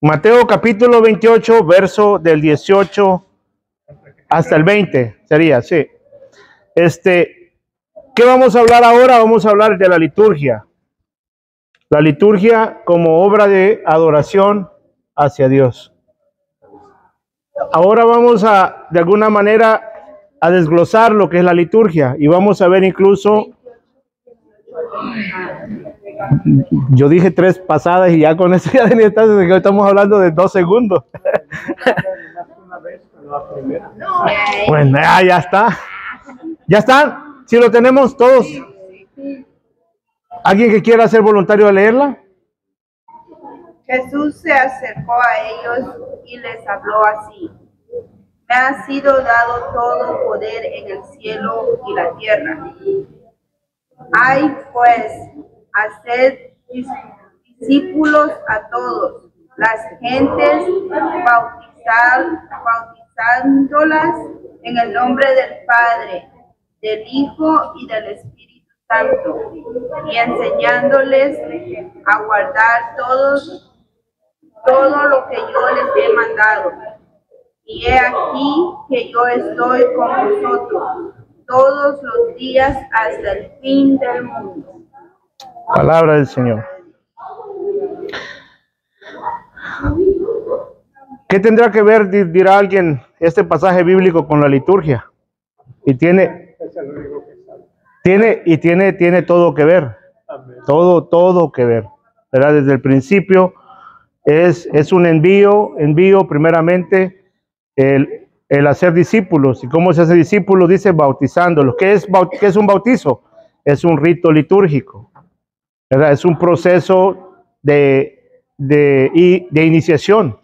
Mateo capítulo 28, verso del 18 hasta el 20, sería, sí. ¿Qué vamos a hablar ahora? Vamos a hablar de la liturgia. La liturgia como obra de adoración hacia Dios. Ahora vamos a, de alguna manera, a desglosar lo que es la liturgia y vamos a ver incluso, yo dije 3 pasadas y ya con eso ya estamos hablando de 2 segundos. Bueno, ya está. ¿Ya están? ¿Sí lo tenemos todos? ¿Alguien que quiera ser voluntario a leerla? Jesús se acercó a ellos y les habló así: me ha sido dado todo poder en el cielo y la tierra. Hay pues, hacer discípulos a todas las gentes, bautizándolas en el nombre del Padre, del Hijo y del Espíritu Santo, y enseñándoles a guardar todo lo que yo les he mandado. Y he aquí que yo estoy con vosotros todos los días hasta el fin del mundo. Palabra del Señor. ¿Qué tendrá que ver, dirá alguien, este pasaje bíblico con la liturgia? Y tiene todo que ver. Todo que ver. ¿Verdad? Desde el principio es un envío primeramente el hacer discípulos. ¿Y cómo se hace discípulos? Dice bautizándolos. ¿Qué es un bautizo? Es un rito litúrgico, ¿verdad? Es un proceso de iniciación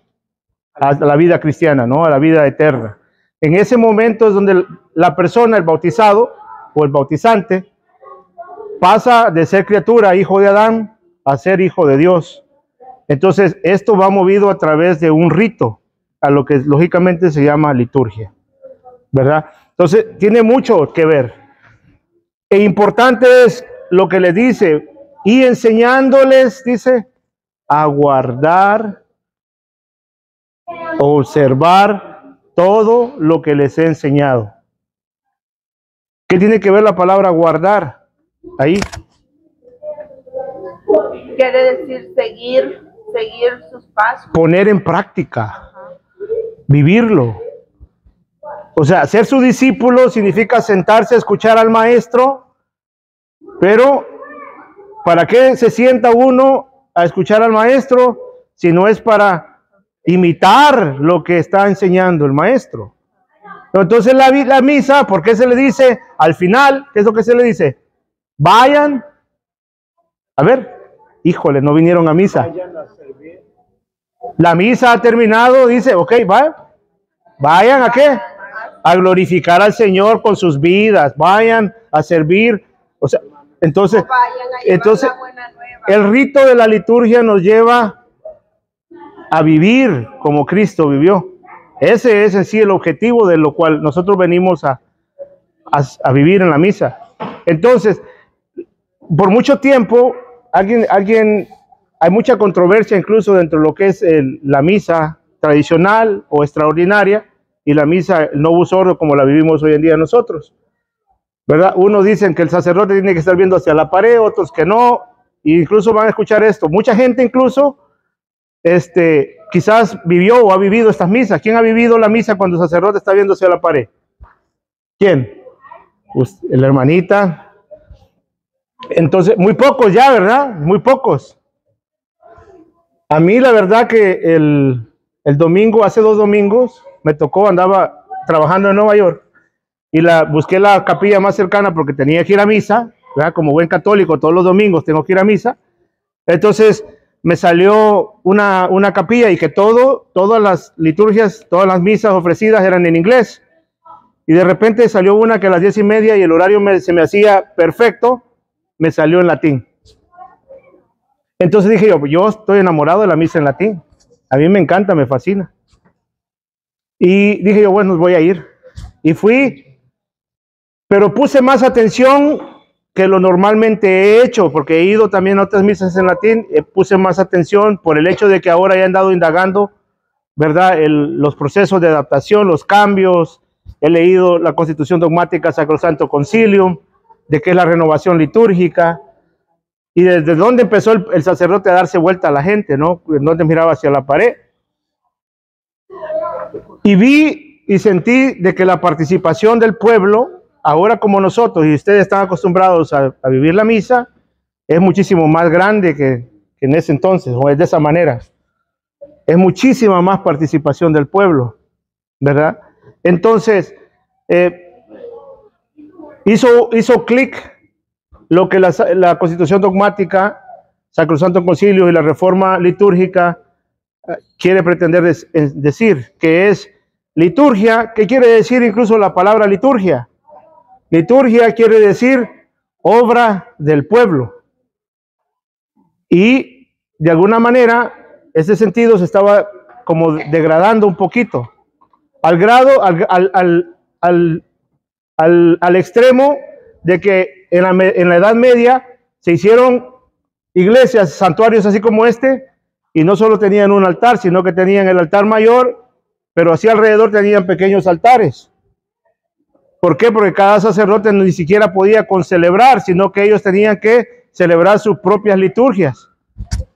a la vida cristiana, ¿no? A la vida eterna. En ese momento es donde la persona, el bautizado o el bautizante, pasa de ser criatura, hijo de Adán, a ser hijo de Dios. Entonces, esto va movido a través de un rito, a lo que lógicamente se llama liturgia, ¿verdad? Entonces, tiene mucho que ver. E importante es lo que le dice, y enseñándoles, dice, a guardar, observar todo lo que les he enseñado. ¿Qué tiene que ver la palabra guardar ahí? Quiere decir seguir sus pasos. Poner en práctica. Vivirlo. O sea, ser su discípulo significa sentarse a escuchar al maestro, pero ¿para qué se sienta uno a escuchar al maestro si no es para imitar lo que está enseñando el maestro? Entonces la misa, ¿por qué se le dice al final? ¿Qué es lo que se le dice? Vayan. A ver, híjole, no vinieron a misa. La misa ha terminado, dice, ok, vayan a qué? A glorificar al Señor con sus vidas, vayan a servir. O sea, entonces el rito de la liturgia nos lleva a vivir como Cristo vivió. Ese es en sí el objetivo de lo cual nosotros venimos a vivir en la misa. Entonces, por mucho tiempo, hay mucha controversia incluso dentro de lo que es la misa tradicional o extraordinaria y la misa el Novus Ordo como la vivimos hoy en día nosotros, ¿verdad? Unos dicen que el sacerdote tiene que estar viendo hacia la pared, otros que no, e incluso van a escuchar esto. Mucha gente incluso quizás vivió o ha vivido estas misas. ¿Quién ha vivido la misa cuando el sacerdote está viendo hacia la pared? ¿Quién? Pues, la hermanita. Entonces, muy pocos ya, ¿verdad? Muy pocos. A mí la verdad que el domingo, hace 2 domingos, me tocó, andaba trabajando en Nueva York y busqué la capilla más cercana porque tenía que ir a misa, ¿verdad? Como buen católico, todos los domingos tengo que ir a misa. Entonces me salió una capilla y que todas las liturgias, todas las misas ofrecidas eran en inglés. Y de repente salió una que a las 10:30 y el horario se me hacía perfecto, me salió en latín. Entonces dije yo estoy enamorado de la misa en latín. A mí me encanta, me fascina. Y dije yo, bueno, voy a ir. Y fui, pero puse más atención que lo normalmente he hecho, porque he ido también a otras misas en latín, puse más atención por el hecho de que ahora he andado indagando, ¿verdad? Los procesos de adaptación, los cambios. He leído la Constitución Dogmática Sacrosanto Concilium, de qué es la renovación litúrgica, y desde dónde empezó el sacerdote a darse vuelta a la gente, ¿no? En donde miraba hacia la pared. Y vi y sentí de que la participación del pueblo, ahora como nosotros, y ustedes están acostumbrados a vivir la misa, es muchísimo más grande que en ese entonces, o es de esa manera. Es muchísima más participación del pueblo, ¿verdad? Entonces, hizo clic lo que la Constitución Dogmática, Sacrosanto Concilio y la Reforma Litúrgica quiere pretender decir, que es liturgia. ¿Qué quiere decir incluso la palabra liturgia? Liturgia quiere decir obra del pueblo. Y de alguna manera, ese sentido se estaba como degradando un poquito, al grado, al extremo de que en la Edad Media se hicieron iglesias, santuarios así como este, y no solo tenían un altar, sino que tenían el altar mayor, pero así alrededor tenían pequeños altares. ¿Por qué? Porque cada sacerdote ni siquiera podía concelebrar, sino que ellos tenían que celebrar sus propias liturgias,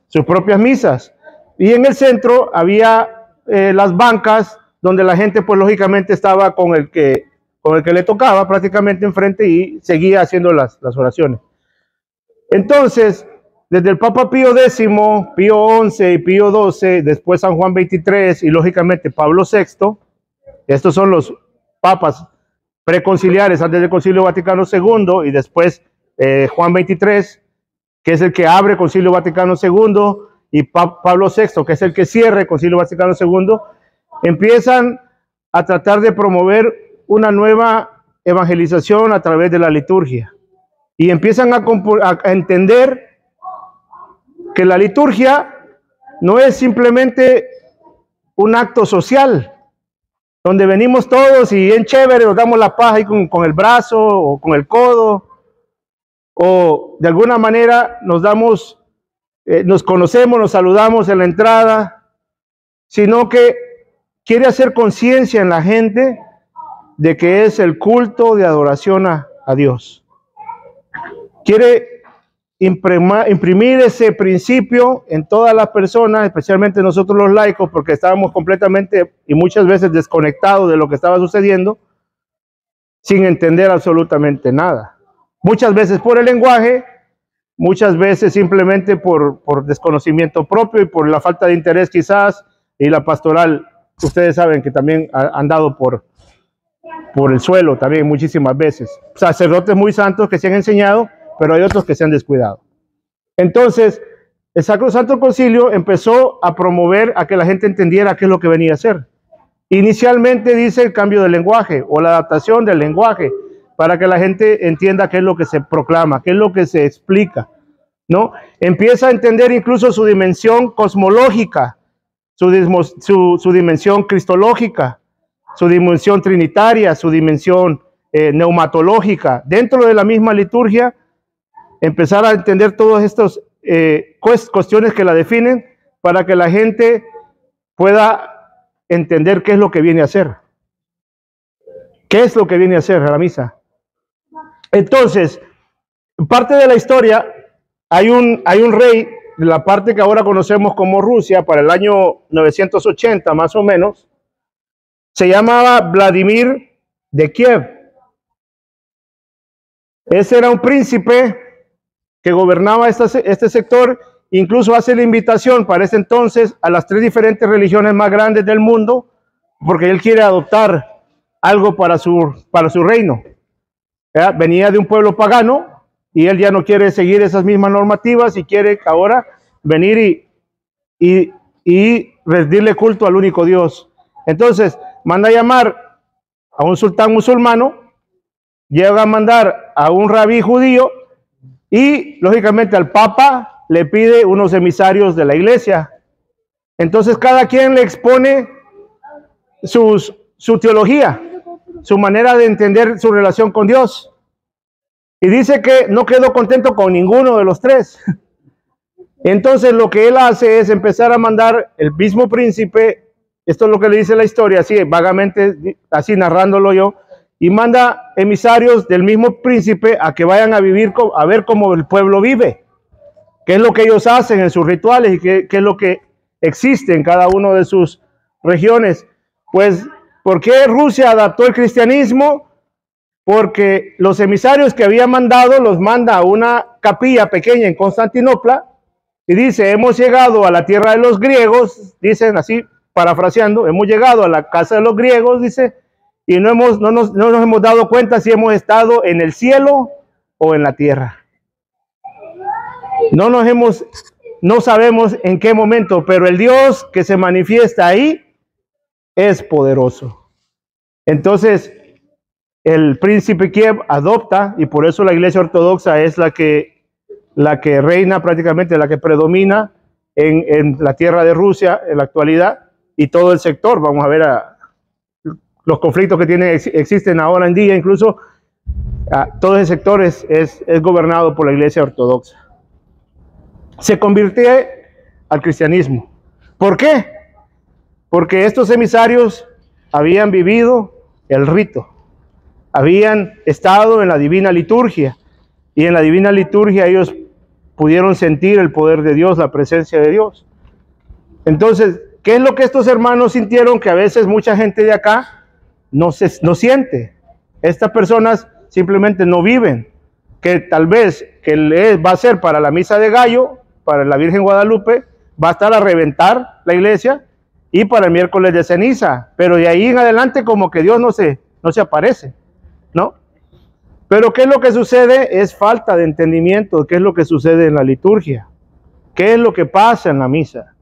sus propias misas. Y en el centro había las bancas, donde la gente pues lógicamente estaba con el que le tocaba prácticamente enfrente y seguía haciendo las oraciones. Entonces, desde el Papa Pío X, Pío XI y Pío XII, después San Juan XXIII y lógicamente Pablo VI, estos son los papas preconciliares antes del Concilio Vaticano II, y después Juan XXIII, que es el que abre el Concilio Vaticano II, y Pablo VI, que es el que cierra el Concilio Vaticano II, empiezan a tratar de promover una nueva evangelización a través de la liturgia. Y empiezan a entender que la liturgia no es simplemente un acto social, donde venimos todos y en chévere nos damos la paz ahí con el brazo o con el codo, o de alguna manera nos conocemos, nos saludamos en la entrada, sino que quiere hacer conciencia en la gente de que es el culto de adoración a Dios. Quiere imprimir ese principio en todas las personas, especialmente nosotros los laicos, porque estábamos completamente y muchas veces desconectados de lo que estaba sucediendo, sin entender absolutamente nada. Muchas veces por el lenguaje, muchas veces simplemente por desconocimiento propio y por la falta de interés quizás, y la pastoral, ustedes saben que también han dado por el suelo también muchísimas veces. Sacerdotes muy santos que se han enseñado, pero hay otros que se han descuidado. Entonces, el Sacrosanto Concilio empezó a promover a que la gente entendiera qué es lo que venía a hacer. Inicialmente dice el cambio del lenguaje o la adaptación del lenguaje para que la gente entienda qué es lo que se proclama, qué es lo que se explica, ¿no? Empieza a entender incluso su dimensión cosmológica, su dimensión cristológica, su dimensión trinitaria, su dimensión neumatológica. Dentro de la misma liturgia, empezar a entender todas estas cuestiones que la definen para que la gente pueda entender qué es lo que viene a hacer. ¿Qué es lo que viene a hacer a la misa? Entonces, parte de la historia, hay un rey de la parte que ahora conocemos como Rusia, para el año 980 más o menos, se llamaba Vladimir de Kiev. Ese era un príncipe que gobernaba este sector, incluso hace la invitación para ese entonces a las 3 diferentes religiones más grandes del mundo, porque él quiere adoptar algo para su reino. Venía de un pueblo pagano y él ya no quiere seguir esas mismas normativas y quiere ahora venir y rendirle culto al único Dios. Entonces manda a llamar a un sultán musulmano, llega a mandar a un rabí judío y lógicamente al papa le pide unos emisarios de la iglesia. Entonces cada quien le expone su teología, su manera de entender su relación con Dios. Y dice que no quedó contento con ninguno de los tres. Entonces lo que él hace es empezar a mandar el mismo príncipe, esto es lo que le dice la historia, así vagamente, así narrándolo yo, y manda emisarios del mismo príncipe a que vayan a vivir, a ver cómo el pueblo vive, qué es lo que ellos hacen en sus rituales y qué es lo que existe en cada una de sus regiones. Pues, ¿por qué Rusia adaptó el cristianismo? Porque los emisarios que había mandado los manda a una capilla pequeña en Constantinopla y dice, hemos llegado a la tierra de los griegos, dicen así, parafraseando, hemos llegado a la casa de los griegos, dice, y no nos hemos dado cuenta si hemos estado en el cielo o en la tierra. No sabemos en qué momento, pero el Dios que se manifiesta ahí es poderoso. Entonces, el príncipe Kiev adopta, y por eso la iglesia ortodoxa es la que reina prácticamente, la que predomina en la tierra de Rusia en la actualidad, y todo el sector. Vamos a ver los conflictos que existen ahora en día, incluso todo ese sector es gobernado por la iglesia ortodoxa. Se convirtió al cristianismo. ¿Por qué? Porque estos emisarios habían vivido el rito, habían estado en la divina liturgia, y en la divina liturgia ellos pudieron sentir el poder de Dios, la presencia de Dios. Entonces, ¿qué es lo que estos hermanos sintieron? Que a veces mucha gente de acá no siente. Estas personas simplemente no viven. Que tal vez que va a ser para la misa de gallo, para la Virgen Guadalupe, va a estar a reventar la iglesia, y para el miércoles de ceniza. Pero de ahí en adelante como que Dios no se aparece, ¿no? Pero ¿qué es lo que sucede? Es falta de entendimiento. ¿Qué es lo que sucede en la liturgia? ¿Qué es lo que pasa en la misa?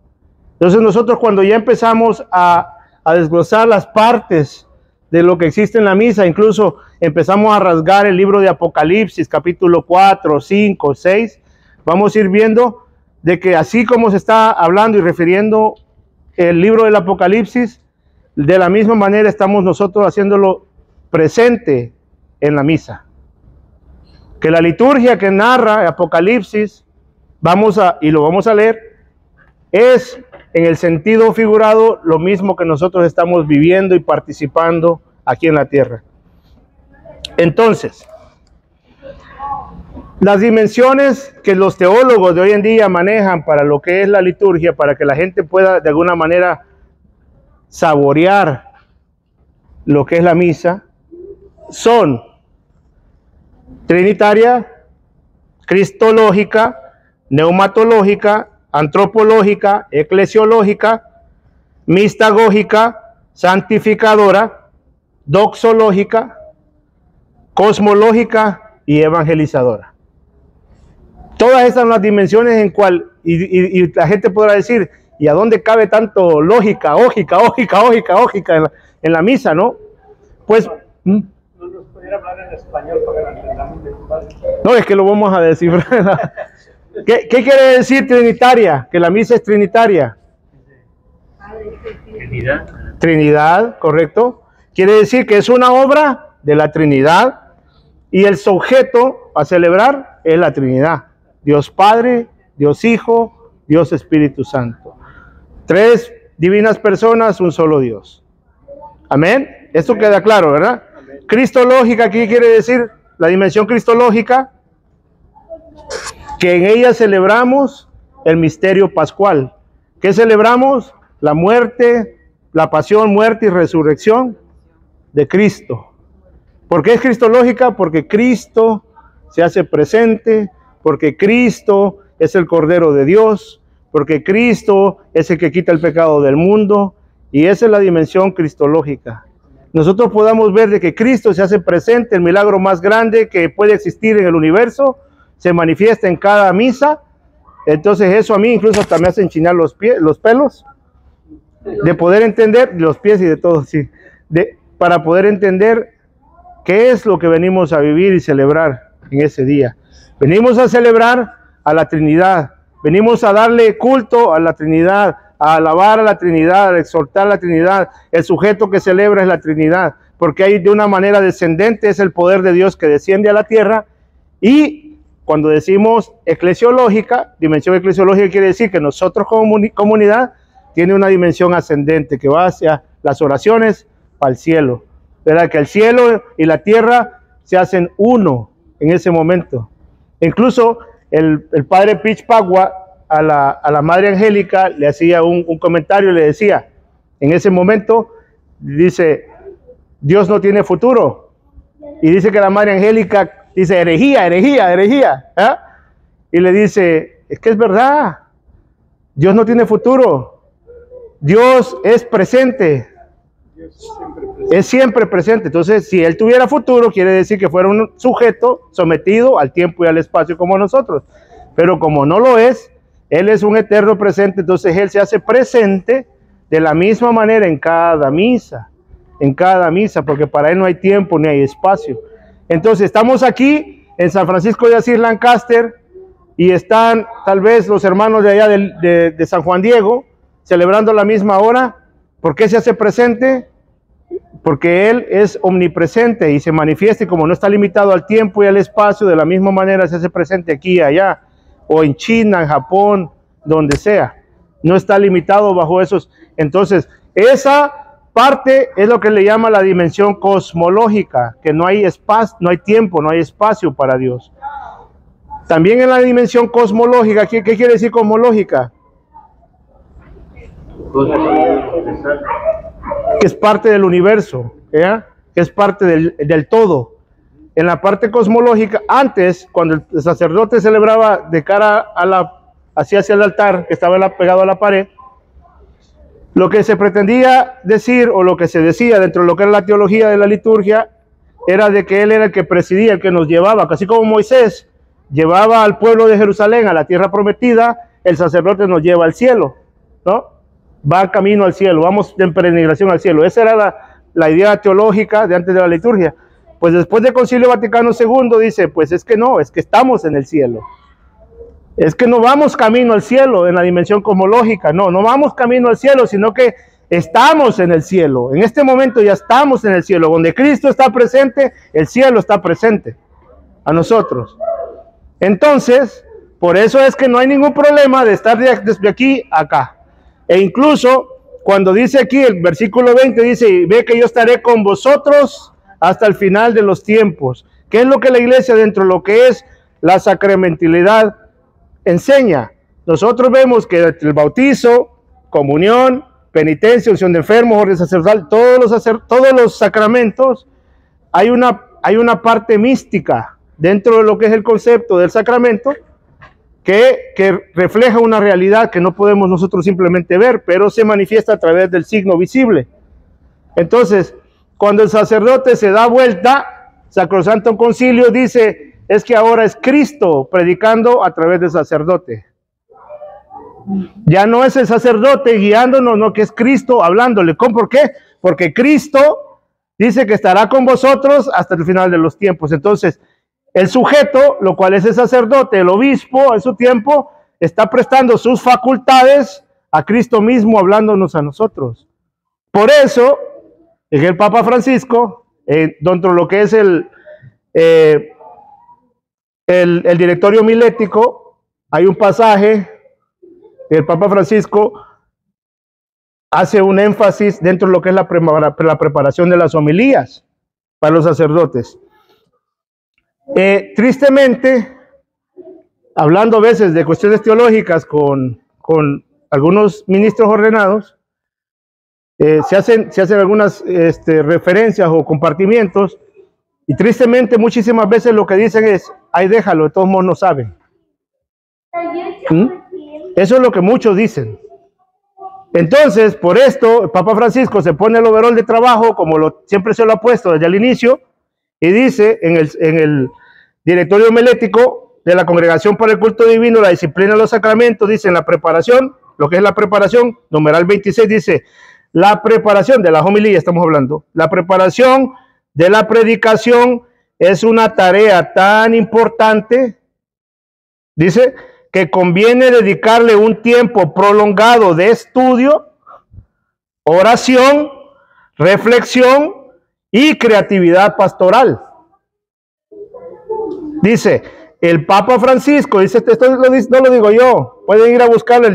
Entonces nosotros, cuando ya empezamos a desglosar las partes de lo que existe en la misa, incluso empezamos a rasgar el libro de Apocalipsis, capítulo 4, 5, 6, vamos a ir viendo de que así como se está hablando y refiriendo el libro del Apocalipsis, de la misma manera estamos nosotros haciéndolo presente en la misa. Que la liturgia que narra Apocalipsis, y lo vamos a leer, es en el sentido figurado lo mismo que nosotros estamos viviendo y participando aquí en la tierra. Entonces, las dimensiones que los teólogos de hoy en día manejan para lo que es la liturgia, para que la gente pueda de alguna manera saborear lo que es la misa, son trinitaria, cristológica, neumatológica, antropológica, eclesiológica, mistagógica, santificadora, doxológica, cosmológica y evangelizadora. Todas estas son las dimensiones en cual, y la gente podrá decir, ¿y a dónde cabe tanto lógica, en la misa, no? Pues, ¿no nos pudiera hablar en español para que entendamos? No, es que lo vamos a descifrar. ¿Qué quiere decir trinitaria? Que la misa es trinitaria. Trinidad. Trinidad, correcto. Quiere decir que es una obra de la Trinidad, y el sujeto a celebrar es la Trinidad. Dios Padre, Dios Hijo, Dios Espíritu Santo. Tres divinas personas, un solo Dios. Amén. Esto queda claro, ¿verdad? Amén. Cristológica, ¿qué quiere decir? La dimensión cristológica, que en ella celebramos el misterio pascual. ¿Qué celebramos? La muerte, la pasión, muerte y resurrección de Cristo. ¿Por qué es cristológica? Porque Cristo se hace presente, porque Cristo es el Cordero de Dios, porque Cristo es el que quita el pecado del mundo, y esa es la dimensión cristológica. Nosotros podamos ver de que Cristo se hace presente, el milagro más grande que puede existir en el universo, se manifiesta en cada misa. Entonces eso a mí incluso hasta me hace enchinar los pelos, de poder entender, los pies y de todo, sí, para poder entender qué es lo que venimos a vivir y celebrar en ese día. Venimos a celebrar a la Trinidad, venimos a darle culto a la Trinidad, a alabar a la Trinidad, a exhortar a la Trinidad. El sujeto que celebra es la Trinidad, porque hay de una manera descendente, es el poder de Dios que desciende a la tierra Y cuando decimos eclesiológica, dimensión eclesiológica quiere decir que nosotros como comunidad tiene una dimensión ascendente que va hacia las oraciones para el cielo, ¿verdad? Que el cielo y la tierra se hacen uno en ese momento. Incluso el padre Pitch Pagua a la Madre Angélica le hacía un comentario, le decía, en ese momento, dice, Dios no tiene futuro. Y dice que la Madre Angélica dice, herejía, herejía, herejía. ¿Eh? Y le dice, es que es verdad, Dios no tiene futuro. Dios es presente. Es siempre presente. Entonces, si Él tuviera futuro, quiere decir que fuera un sujeto sometido al tiempo y al espacio como nosotros. Pero como no lo es, Él es un eterno presente, entonces Él se hace presente de la misma manera en cada misa, porque para Él no hay tiempo ni hay espacio. Entonces, estamos aquí en San Francisco de Asís, Lancaster, y están tal vez los hermanos de allá de San Juan Diego, celebrando la misma hora. ¿Por qué se hace presente? Porque Él es omnipresente y se manifiesta, y como no está limitado al tiempo y al espacio, de la misma manera se hace presente aquí y allá, o en China, en Japón, donde sea. No está limitado bajo esos. Entonces, esa parte es lo que le llama la dimensión cosmológica, que no hay espacio, no hay tiempo, no hay espacio para Dios. También en la dimensión cosmológica, ¿qué quiere decir cosmológica? Que es parte del universo, ¿ya? Que es parte del todo. En la parte cosmológica, antes, cuando el sacerdote celebraba de cara hacia el altar, que estaba pegado a la pared, lo que se pretendía decir, o lo que se decía dentro de lo que era la teología de la liturgia, era de que Él era el que presidía, el que nos llevaba, casi como Moisés llevaba al pueblo de Jerusalén a la tierra prometida, el sacerdote nos lleva al cielo, ¿no? Va camino al cielo, vamos en peregrinación al cielo. Esa era la idea teológica de antes de la liturgia. Pues después del Concilio Vaticano II dice, pues es que no, es que estamos en el cielo. Es que no vamos camino al cielo en la dimensión cosmológica, no vamos camino al cielo, sino que estamos en el cielo. En este momento ya estamos en el cielo. Donde Cristo está presente, el cielo está presente a nosotros. Entonces, por eso es que no hay ningún problema de estar desde aquí a acá. E incluso cuando dice aquí el versículo 20, dice, ve que yo estaré con vosotros hasta el final de los tiempos. ¿Qué es lo que la iglesia dentro de lo que es la sacramentalidad enseña? Nosotros vemos que el bautizo, comunión, penitencia, unción de enfermos, orden sacerdotal, todos los sacramentos, hay una parte mística dentro de lo que es el concepto del sacramento, que refleja una realidad que no podemos nosotros simplemente ver, pero se manifiesta a través del signo visible. Entonces, cuando el sacerdote se da vuelta, Sacrosanto Concilio dice, es que ahora es Cristo predicando a través del sacerdote. Ya no es el sacerdote guiándonos, no, que es Cristo hablándole. ¿Por qué? Porque Cristo dice que estará con vosotros hasta el final de los tiempos. Entonces, el sujeto, lo cual es el sacerdote, el obispo, en su tiempo, está prestando sus facultades a Cristo mismo hablándonos a nosotros. Por eso, es el Papa Francisco, dentro de lo que es el directorio milético, hay un pasaje que el Papa Francisco hace un énfasis dentro de lo que es la preparación de las homilías para los sacerdotes. Tristemente, hablando a veces de cuestiones teológicas con algunos ministros ordenados, se hacen algunas referencias o compartimientos, y tristemente muchísimas veces lo que dicen es, ay, déjalo, de todos modos no saben. Eso es lo que muchos dicen. Entonces, por esto, el Papa Francisco se pone el overol de trabajo, como siempre se lo ha puesto desde el inicio, y dice en el directorio homilético de la Congregación para el Culto Divino, la disciplina de los sacramentos, dice en la preparación, lo que es la preparación, numeral 26, dice, la preparación de las homilías, estamos hablando, la preparación de la predicación es una tarea tan importante, dice, que conviene dedicarle un tiempo prolongado de estudio, oración, reflexión y creatividad pastoral. Dice, el Papa Francisco, dice, esto no lo digo yo, pueden ir a buscar el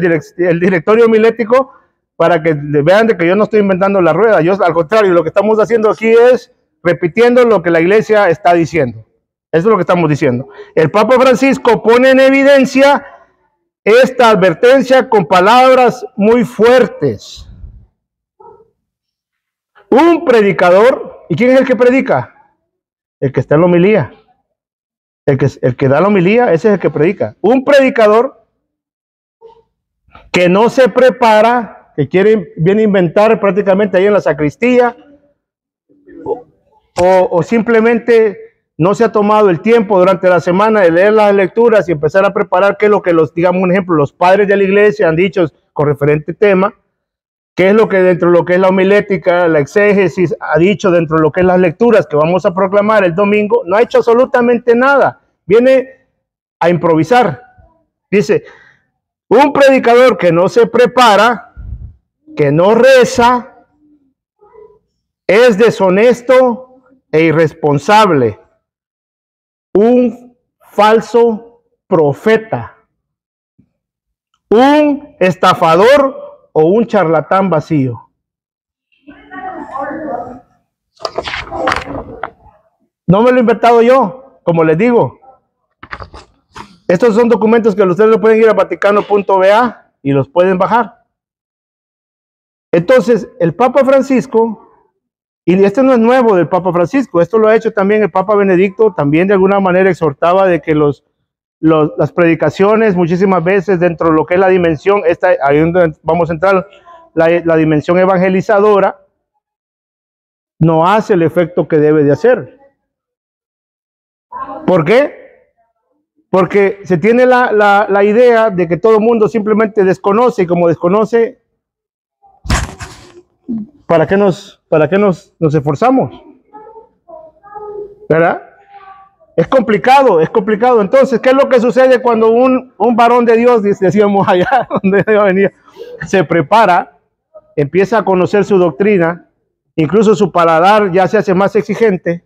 directorio homilético para que vean de que yo no estoy inventando la rueda. Yo, al contrario, lo que estamos haciendo aquí es repitiendo lo que la iglesia está diciendo. Eso es lo que estamos diciendo. El Papa Francisco pone en evidencia esta advertencia con palabras muy fuertes. Un predicador, ¿y quién es el que predica? El que está en la homilía. El que da la homilía, ese es el que predica. Un predicador que no se prepara, que viene a inventar prácticamente ahí en la sacristía, o simplemente no se ha tomado el tiempo durante la semana de leer las lecturas y empezar a preparar qué es lo que digamos un ejemplo, los padres de la iglesia han dicho con referente tema, qué es lo que dentro de lo que es la homilética, la exégesis, ha dicho dentro de lo que es las lecturas que vamos a proclamar el domingo. No ha hecho absolutamente nada, viene a improvisar. Dice, un predicador que no se prepara, que no reza, es deshonesto e irresponsable, un falso profeta, un estafador o un charlatán vacío. No me lo he inventado yo, como les digo. Estos son documentos que ustedes lo pueden ir a vaticano.va y los pueden bajar. Entonces, el Papa Francisco, y este no es nuevo del Papa Francisco, esto lo ha hecho también el Papa Benedicto, también de alguna manera exhortaba de que las predicaciones muchísimas veces dentro de lo que es la dimensión, ahí donde vamos a entrar, la dimensión evangelizadora, no hace el efecto que debe de hacer. ¿Por qué? Porque se tiene la idea de que todo el mundo simplemente desconoce, y como desconoce, ¿para qué nos esforzamos? ¿Verdad? Es complicado, es complicado. Entonces, ¿qué es lo que sucede cuando un varón de Dios, decíamos allá donde venía, se prepara, empieza a conocer su doctrina, incluso su paladar ya se hace más exigente?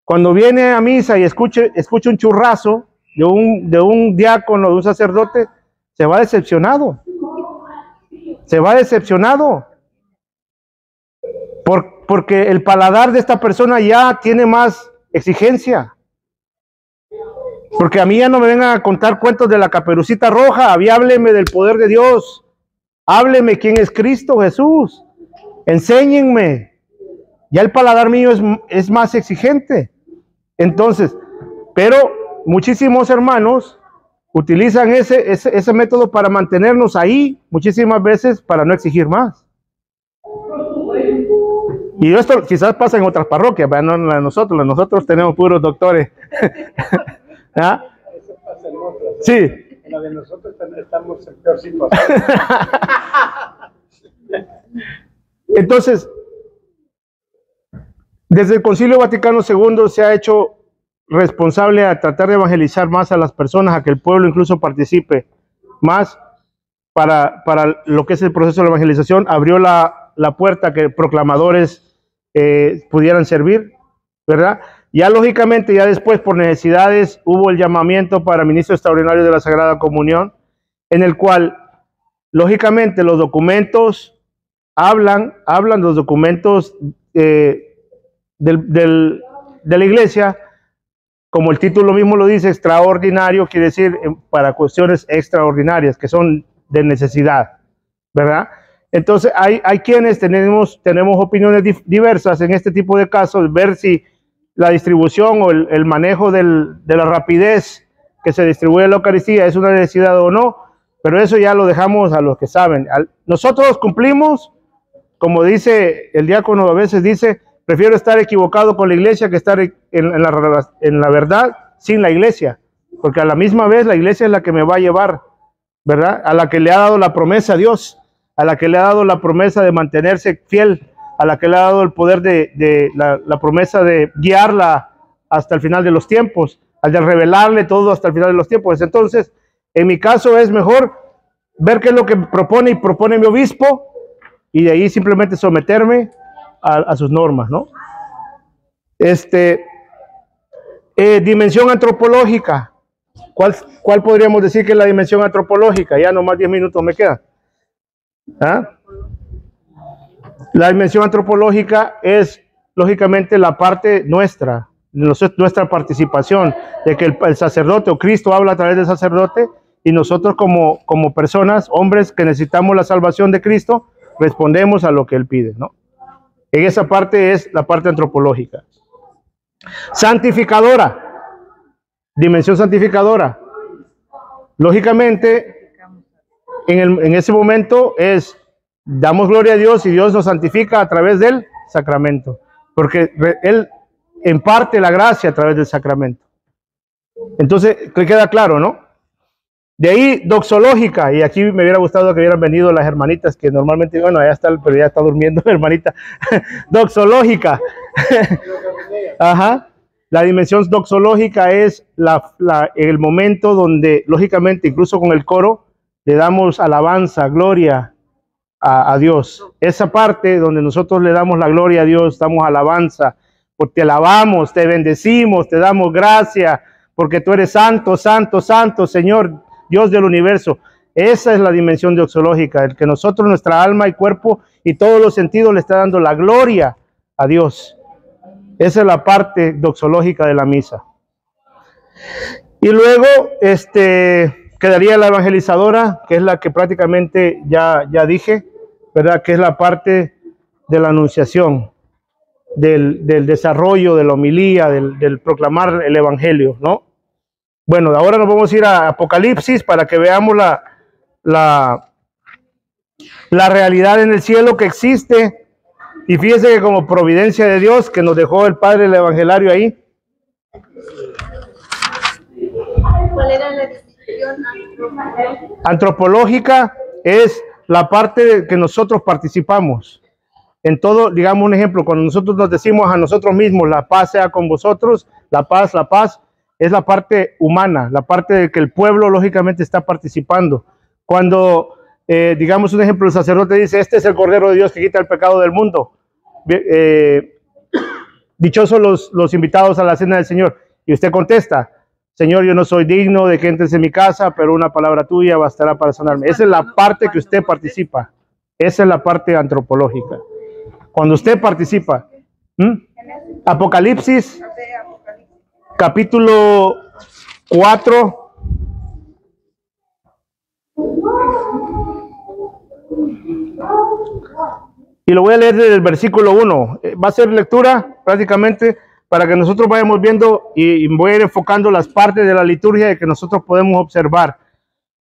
Cuando viene a misa y escucha un churrazo de un diácono, de un sacerdote, se va decepcionado. Se va decepcionado. Porque el paladar de esta persona ya tiene más exigencia. Porque a mí ya no me vengan a contar cuentos de la Caperucita Roja. A mí hábleme del poder de Dios. Hábleme quién es Cristo Jesús. Enséñenme. Ya el paladar mío es más exigente. Entonces, pero muchísimos hermanos utilizan ese método para mantenernos ahí, muchísimas veces para no exigir más. Y esto quizás pasa en otras parroquias, pero no en nosotros tenemos puros doctores. ¿Ah? Eso pasa en otras. Sí. En la de nosotros estamos en peor situación. Entonces, desde el Concilio Vaticano II se ha hecho responsable a tratar de evangelizar más a las personas, a que el pueblo incluso participe más para lo que es el proceso de la evangelización. Abrió la puerta a que proclamadores pudieran servir, ¿verdad? Ya lógicamente, ya después por necesidades hubo el llamamiento para ministro extraordinario de la Sagrada Comunión, en el cual lógicamente los documentos hablan los documentos de la iglesia, como el título mismo lo dice, extraordinario, quiere decir para cuestiones extraordinarias, que son de necesidad, ¿verdad? Entonces hay quienes tenemos opiniones diversas en este tipo de casos, ver si la distribución o el manejo de la rapidez que se distribuye la Eucaristía es una necesidad o no, pero eso ya lo dejamos a los que saben. Nosotros cumplimos, como dice el diácono, a veces dice, prefiero estar equivocado con la iglesia que estar en la verdad sin la iglesia, porque a la misma vez la iglesia es la que me va a llevar, ¿verdad? A la que le ha dado la promesa a Dios, a la que le ha dado la promesa de mantenerse fiel, a la que le ha dado el poder de la promesa de guiarla hasta el final de los tiempos, al de revelarle todo hasta el final de los tiempos. Entonces, en mi caso es mejor ver qué es lo que propone mi obispo, y de ahí simplemente someterme a sus normas, ¿no? Dimensión antropológica. ¿Cuál podríamos decir que es la dimensión antropológica? Ya nomás 10 minutos me quedan. ¿Ah? La dimensión antropológica es, lógicamente, la parte nuestra participación, de que el sacerdote o Cristo habla a través del sacerdote, y nosotros como personas, hombres que necesitamos la salvación de Cristo, respondemos a lo que Él pide, ¿no? En esa parte es la parte antropológica. Santificadora, dimensión santificadora. Lógicamente, en ese momento damos gloria a Dios y Dios nos santifica a través del sacramento, porque Él imparte la gracia a través del sacramento. Entonces, queda claro, ¿no? De ahí, doxológica, y aquí me hubiera gustado que hubieran venido las hermanitas, que normalmente, bueno, allá está, pero ya está durmiendo la hermanita. Doxológica. Ajá. La dimensión doxológica es el momento donde, lógicamente, incluso con el coro, le damos alabanza, gloria a Dios. Esa parte donde nosotros le damos la gloria a Dios, damos alabanza, porque te alabamos, te bendecimos, te damos gracia, porque tú eres santo, santo, santo, Señor, Dios del universo. Esa es la dimensión doxológica, el que nosotros, nuestra alma y cuerpo y todos los sentidos le está dando la gloria a Dios. Esa es la parte doxológica de la misa. Y luego quedaría la evangelizadora, que es la que prácticamente ya dije, ¿verdad? Que es la parte de la anunciación, del desarrollo de la homilía, del proclamar el evangelio, ¿no? Bueno, ahora nos vamos a ir a Apocalipsis para que veamos la realidad en el cielo que existe. Y fíjese que como providencia de Dios que nos dejó el Padre el Evangelario ahí. ¿Cuál era la distinción antropológica? Es la parte que nosotros participamos. En todo, digamos un ejemplo, cuando nosotros nos decimos a nosotros mismos, la paz sea con vosotros, la paz, es la parte humana, la parte de que el pueblo lógicamente está participando. Cuando, digamos un ejemplo, el sacerdote dice, este es el Cordero de Dios que quita el pecado del mundo. Dichosos los invitados a la cena del Señor. Y usted contesta, Señor, yo no soy digno de que entres en mi casa, pero una palabra tuya bastará para sanarme. Esa es la parte que usted participa. Esa es la parte antropológica. Cuando usted participa. Apocalipsis, capítulo 4. Y lo voy a leer desde el versículo 1. Va a ser lectura prácticamente para que nosotros vayamos viendo y voy a ir enfocando las partes de la liturgia de que nosotros podemos observar.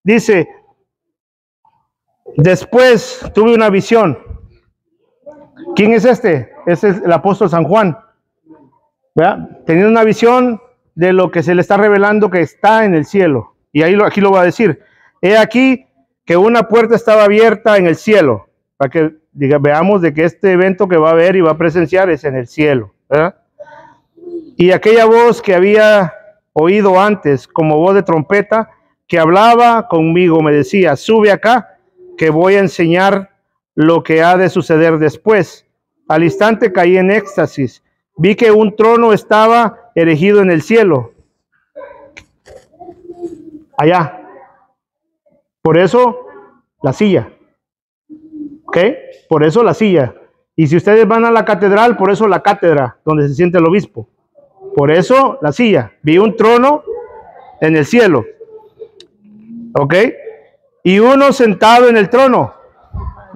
Dice, después tuve una visión. ¿Quién es este? Es el apóstol San Juan. ¿Verdad? Teniendo una visión de lo que se le está revelando que está en el cielo. Y aquí lo va a decir. He aquí que una puerta estaba abierta en el cielo. Para que veamos de que este evento que va a ver y va a presenciar es en el cielo, ¿verdad? Y aquella voz que había oído antes como voz de trompeta que hablaba conmigo me decía, sube acá que voy a enseñar lo que ha de suceder después. Al instante caí en éxtasis, vi que un trono estaba erigido en el cielo, allá, por eso la silla. ¿Ok? Por eso la silla. Y si ustedes van a la catedral, por eso la cátedra, donde se siente el obispo. Por eso la silla. Vi un trono en el cielo. ¿Ok? Y uno sentado en el trono.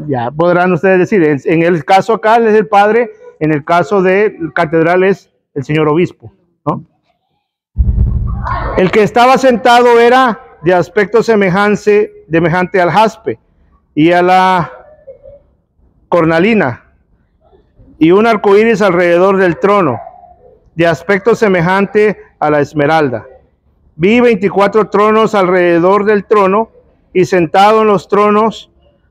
Ya podrán ustedes decir, en el caso acá es el Padre, en el caso de catedral es el señor obispo, ¿no? El que estaba sentado era de aspecto semejante al jaspe y a la cornalina, y un arco iris alrededor del trono, de aspecto semejante a la esmeralda. Vi 24 tronos alrededor del trono, y sentado en los tronos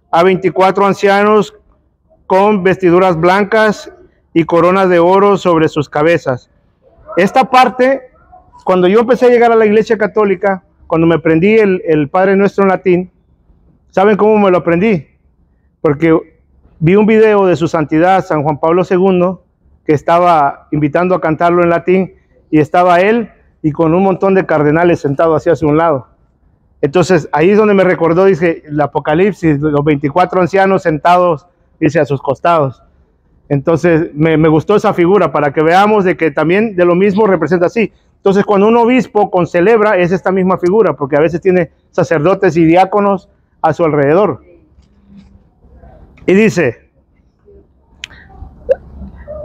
a 24 ancianos con vestiduras blancas y coronas de oro sobre sus cabezas. Esta parte, cuando yo empecé a llegar a la Iglesia Católica, cuando me aprendí el Padre Nuestro en latín, ¿saben cómo me lo aprendí? Porque vi un video de su santidad San Juan Pablo II que estaba invitando a cantarlo en latín y estaba él y con un montón de cardenales sentados hacia un lado. Entonces ahí es donde me recordó, dice el Apocalipsis, los 24 ancianos sentados, dice, a sus costados. Entonces me gustó esa figura para que veamos de que también de lo mismo representa así. Entonces cuando un obispo concelebra es esta misma figura, porque a veces tiene sacerdotes y diáconos a su alrededor. Y dice,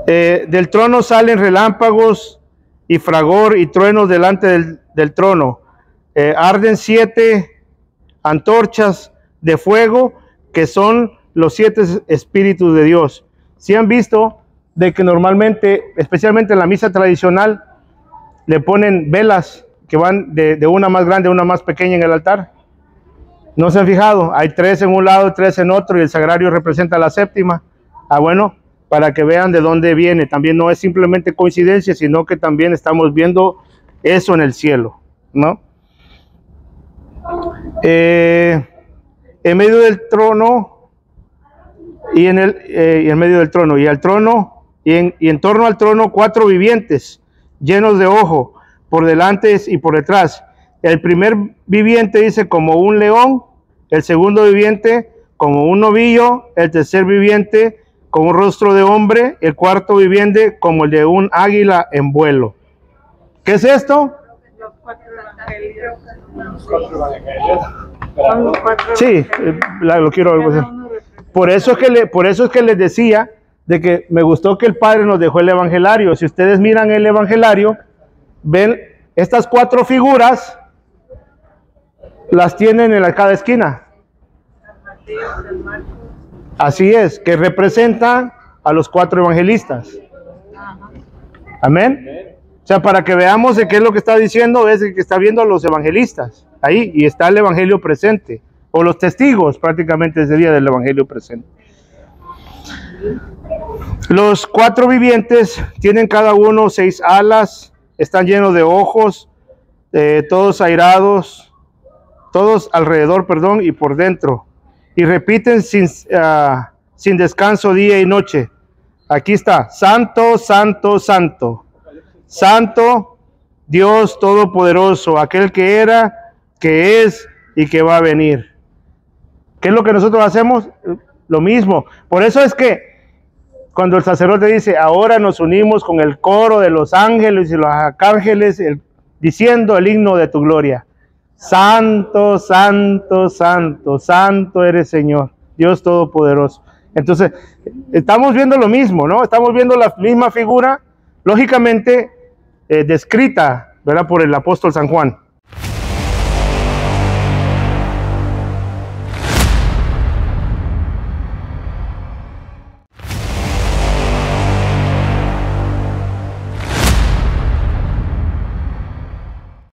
del trono salen relámpagos y fragor y truenos delante del trono. Arden 7 antorchas de fuego, que son los 7 espíritus de Dios. Si han visto de que normalmente, especialmente en la misa tradicional, le ponen velas que van de una más grande a una más pequeña en el altar. ¿No se han fijado? Hay 3 en un lado, 3 en otro, y el sagrario representa la séptima. Bueno, para que vean de dónde viene. También no es simplemente coincidencia, sino que también estamos viendo eso en el cielo, ¿no? En medio del trono y en medio del trono y al trono y en torno al trono 4 vivientes llenos de ojo por delante y por detrás. El primer viviente dice como un león, el segundo viviente como un novillo, el tercer viviente como un rostro de hombre, el cuarto viviente como el de un águila en vuelo. ¿Qué es esto? Sí, lo quiero ver. Por eso es que les decía de que me gustó que el Padre nos dejó el Evangelario. Si ustedes miran el Evangelario, ven estas 4 figuras, las tienen en cada esquina. Así es, que representan a los 4 evangelistas. Amén. O sea, para que veamos de qué es lo que está diciendo, es que está viendo a los evangelistas ahí, y está el evangelio presente, o los testigos prácticamente sería del evangelio presente. Los 4 vivientes tienen cada uno 6 alas, están llenos de ojos, todos airados, todos alrededor, y por dentro, y repiten sin descanso día y noche. Aquí está, santo, santo, santo. Santo, Dios Todopoderoso, aquel que era, que es y que va a venir. ¿Qué es lo que nosotros hacemos? Lo mismo. Por eso es que cuando el sacerdote dice, ahora nos unimos con el coro de los ángeles y los arcángeles, diciendo el himno de tu gloria. Santo, santo, santo, santo eres Señor, Dios Todopoderoso. Entonces, estamos viendo lo mismo, ¿no? Estamos viendo la misma figura, lógicamente, descrita, ¿verdad?, por el apóstol San Juan.